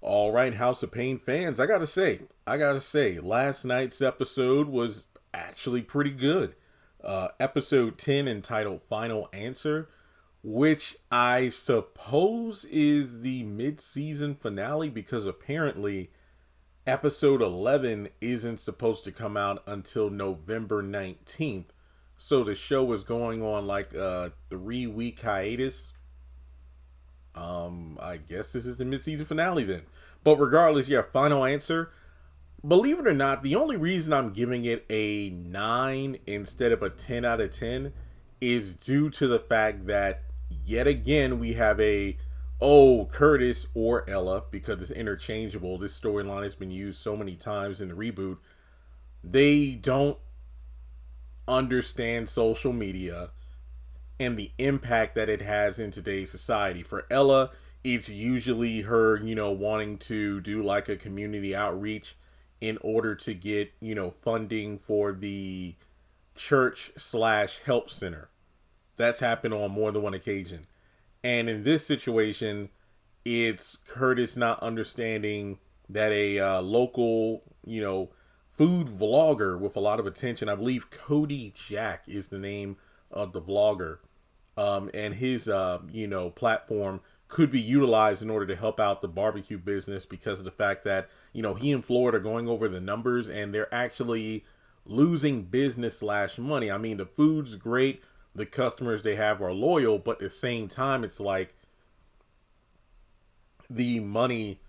All right, House of Payne fans, I gotta say, last night's episode was actually pretty good. Episode 10 entitled Final Answer, which I suppose is the mid-season finale because apparently episode 11 isn't supposed to come out until November 19th. So the show is going on like a 3 week hiatus. I guess this is the mid-season finale then. But regardless, yeah, final answer. Believe it or not, the only reason I'm giving it a 9 instead of a 10 out of 10 is due to the fact that yet again we have a Curtis or Ella, because it's interchangeable. This storyline has been used so many times in the reboot. They don't understand social media and the impact that it has in today's society. For Ella, it's usually her, wanting to do like a community outreach in order to get, funding for the church slash help center. That's happened on more than one occasion. And in this situation, it's Curtis not understanding that a local, food vlogger with a lot of attention, I believe Cody Jack is the name of the vlogger, and his platform could be utilized in order to help out the barbecue business because of the fact that he and Floyd are going over the numbers and they're actually losing business slash money. I mean, the food's great, the customers they have are loyal, but at the same time, it's like the money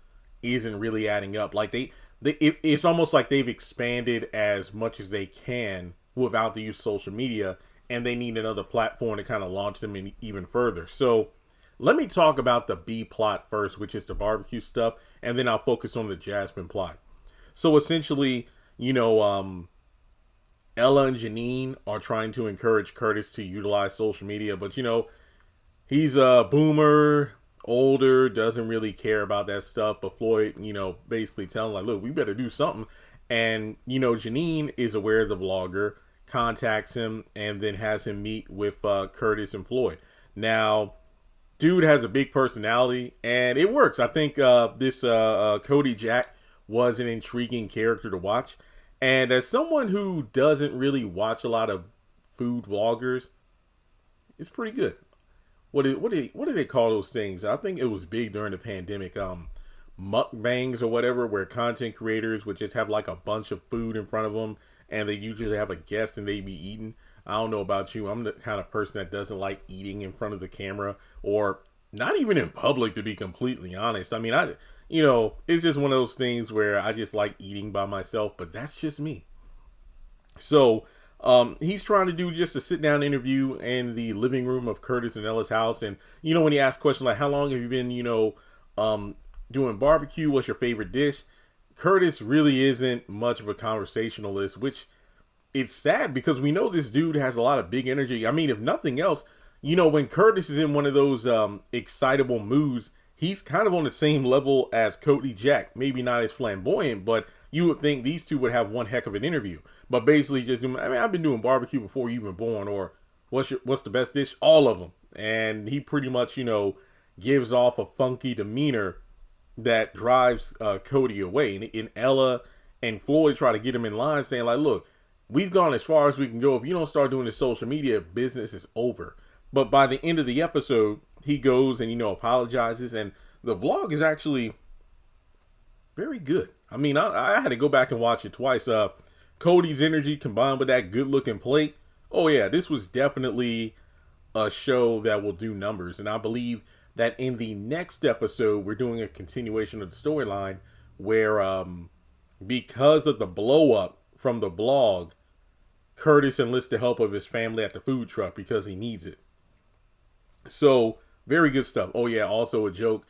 isn't really adding up. Like it's almost like they've expanded as much as they can without the use of social media, and they need another platform to kind of launch them in even further. So let me talk about the B plot first, which is the barbecue stuff, and then I'll focus on the Jasmine plot. So essentially, Ella and Janine are trying to encourage Curtis to utilize social media, but he's a boomer, older, doesn't really care about that stuff. But Floyd, basically telling like, look, we better do something. And Janine is aware of the vlogger, contacts him, and then has him meet with Curtis and Floyd. Now, dude has a big personality, and it works. I think this Cody Jack was an intriguing character to watch. And as someone who doesn't really watch a lot of food vloggers, it's pretty good. What do they call those things? I think it was big during the pandemic. Mukbangs or whatever, where content creators would just have like a bunch of food in front of them, and they usually have a guest and they be eating. I don't know about you. I'm the kind of person that doesn't like eating in front of the camera, or not even in public, to be completely honest. I mean, it's just one of those things where I just like eating by myself, but that's just me. So he's trying to do just a sit down interview in the living room of Curtis and Ella's house. And, when he asks questions like, how long have you been, doing barbecue? What's your favorite dish? Curtis really isn't much of a conversationalist, which it's sad because we know this dude has a lot of big energy. I mean, if nothing else, when Curtis is in one of those excitable moods, he's kind of on the same level as Cody Jack. Maybe not as flamboyant, but you would think these two would have one heck of an interview. But basically, I've been doing barbecue before you were born, or what's the best dish? All of them. And he pretty much, gives off a funky demeanor that drives Cody away. And Ella and Floyd try to get him in line, saying like, look, we've gone as far as we can go. If you don't start doing the social media, business is over. But by the end of the episode, he goes and, apologizes. And the vlog is actually very good. I mean, I had to go back and watch it twice. Cody's energy combined with that good looking plate. Oh, yeah, this was definitely a show that will do numbers. And I believe that in the next episode, we're doing a continuation of the storyline where, because of the blow up from the blog, Curtis enlists the help of his family at the food truck because he needs it. So, very good stuff. Oh, yeah, also a joke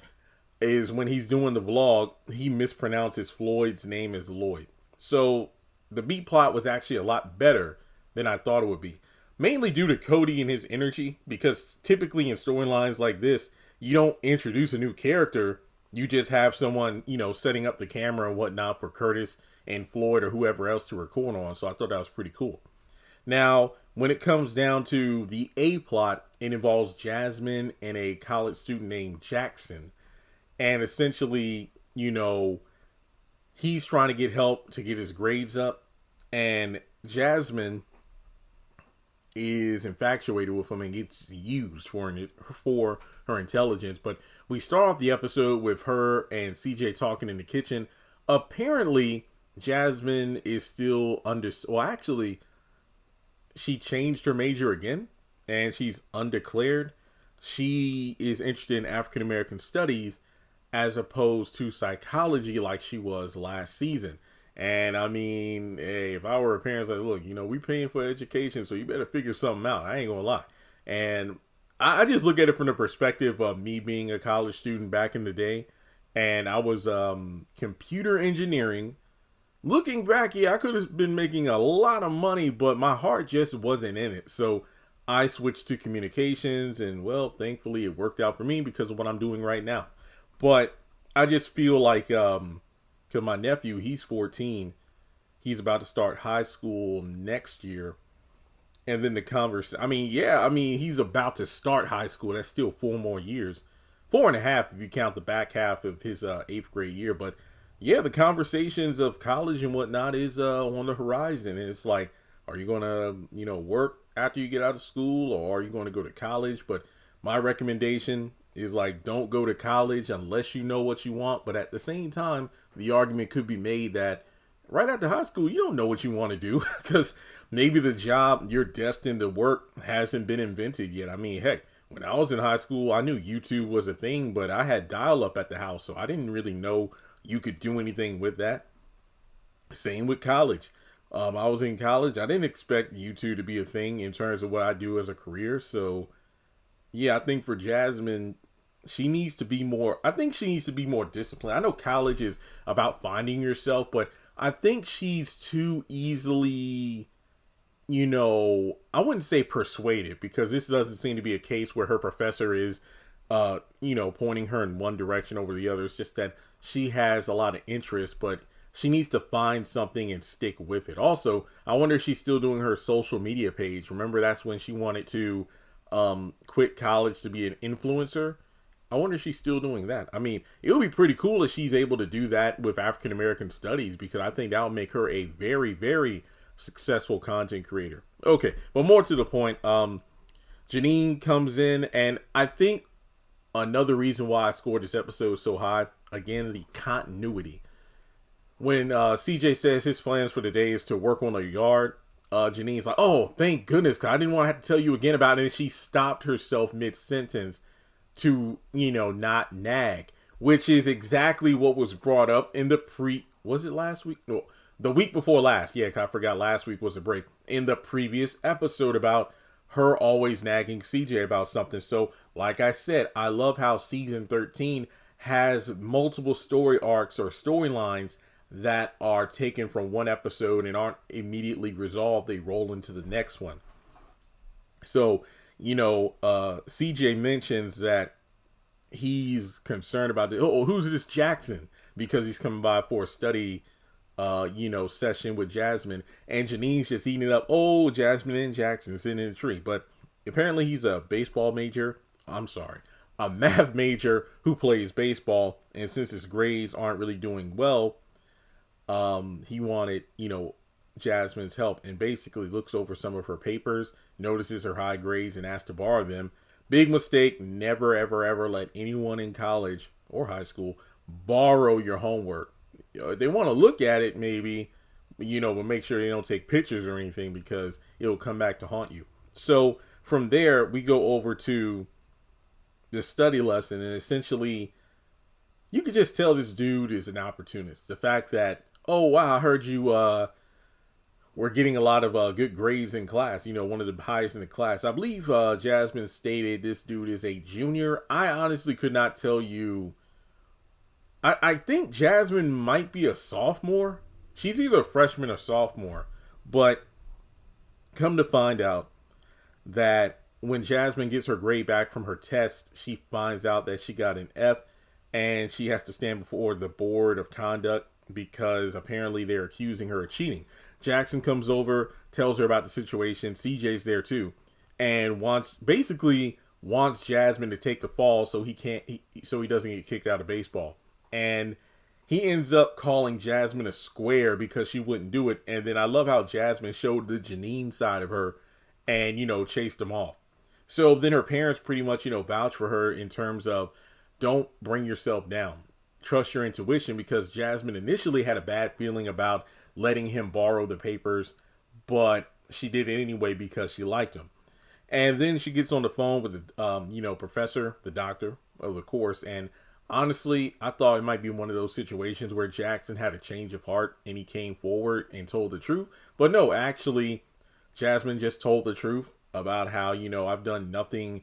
is when he's doing the vlog, he mispronounces Floyd's name as Lloyd. So, the B plot was actually a lot better than I thought it would be. Mainly due to Cody and his energy, because typically in storylines like this, you don't introduce a new character. You just have someone, setting up the camera and whatnot for Curtis and Floyd or whoever else to record on. So I thought that was pretty cool. Now, when it comes down to the A plot, it involves Jasmine and a college student named Jackson. And essentially, you know, he's trying to get help to get his grades up, and Jasmine is infatuated with him and gets used for her intelligence. But we start off the episode with her and CJ talking in the kitchen. Apparently, Jasmine is still well, actually, she changed her major again, and she's undeclared. She is interested in African American studies as opposed to psychology like she was last season. And I mean, hey, if I were a parent, like, look, we paying for education, so you better figure something out. I ain't gonna lie. And I just look at it from the perspective of me being a college student back in the day, and I was computer engineering. Looking back, yeah, I could have been making a lot of money, but my heart just wasn't in it. So I switched to communications, and well, thankfully it worked out for me because of what I'm doing right now. But I just feel like, because my nephew, he's 14, he's about to start high school next year. And then the he's about to start high school. That's still 4 more years. 4.5 if you count the back half of his 8th grade year. But yeah, the conversations of college and whatnot is on the horizon. And it's like, are you going to, work after you get out of school, or are you going to go to college? But my recommendation is, like, don't go to college unless you know what you want. But at the same time, the argument could be made that right after high school, you don't know what you want to do because maybe the job you're destined to work hasn't been invented yet. I mean, heck, when I was in high school, I knew YouTube was a thing, but I had dial-up at the house, so I didn't really know you could do anything with that. Same with college. I was in college. I didn't expect YouTube to be a thing in terms of what I do as a career. So, yeah, I think for Jasmine, she needs to be more disciplined. I know college is about finding yourself, but I think she's too easily, I wouldn't say persuaded, because this doesn't seem to be a case where her professor is, pointing her in one direction over the other. It's just that she has a lot of interest, but she needs to find something and stick with it. Also, I wonder if she's still doing her social media page. Remember, that's when she wanted to quit college to be an influencer. I wonder if she's still doing that. I mean, it would be pretty cool if she's able to do that with African American studies, because I think that would make her a very, very successful content creator. Okay, but more to the point, Janine comes in, and I think another reason why I scored this episode so high, again, the continuity. When CJ says his plans for the day is to work on a yard, Janine's like, oh, thank goodness, because I didn't want to have to tell you again about it. And she stopped herself mid-sentence to, not nag, which is exactly what was brought up in was it last week? No, the week before last. Yeah, I forgot last week was a break. In the previous episode about her always nagging CJ about something. So, like I said, I love how season 13 has multiple story arcs or storylines that are taken from one episode and aren't immediately resolved. They roll into the next one. So, CJ mentions that he's concerned about who's this Jackson? Because he's coming by for a study, session with Jasmine, and Janine's just eating it up. Oh, Jasmine and Jackson sitting in a tree. But apparently he's a math major who plays baseball. And since his grades aren't really doing well, he wanted, Jasmine's help, and basically looks over some of her papers, notices her high grades, and asks to borrow them. Big mistake. Never, ever, ever let anyone in college or high school borrow your homework. They want to look at it maybe, but make sure they don't take pictures or anything, because it'll come back to haunt you. So from there, we go over to the study lesson, and essentially you could just tell this dude is an opportunist. The fact that, oh, wow, I heard you were getting a lot of good grades in class, one of the highest in the class. I believe Jasmine stated this dude is a junior. I honestly could not tell you. I think Jasmine might be a sophomore. She's either a freshman or sophomore. But come to find out that when Jasmine gets her grade back from her test, she finds out that she got an F, and she has to stand before the board of conduct because apparently they're accusing her of cheating. Jackson comes over, tells her about the situation. CJ's there too, and wants Jasmine to take the fall so he doesn't get kicked out of baseball. And he ends up calling Jasmine a square because she wouldn't do it. And then I love how Jasmine showed the Janine side of her and, chased him off. So then her parents pretty much, vouch for her in terms of don't bring yourself down. Trust your intuition, because Jasmine initially had a bad feeling about letting him borrow the papers, but she did it anyway because she liked him. And then she gets on the phone with the, professor, the doctor of the course. And honestly, I thought it might be one of those situations where Jackson had a change of heart and he came forward and told the truth. But no, actually, Jasmine just told the truth about how, I've done nothing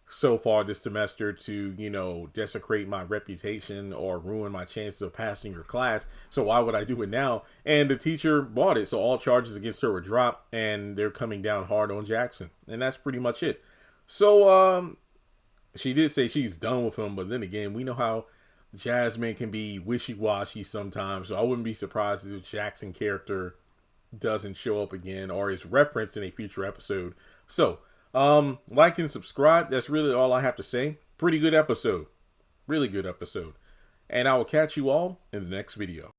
so far this semester to, desecrate my reputation or ruin my chances of passing your class. So why would I do it now? And the teacher bought it. So all charges against her were dropped and they're coming down hard on Jackson. And that's pretty much it. So, she did say she's done with him, but then again, we know how Jasmine can be wishy-washy sometimes. So I wouldn't be surprised if the Jackson character doesn't show up again or is referenced in a future episode. So, like and subscribe. That's really all I have to say. Pretty good episode. Really good episode. And I will catch you all in the next video.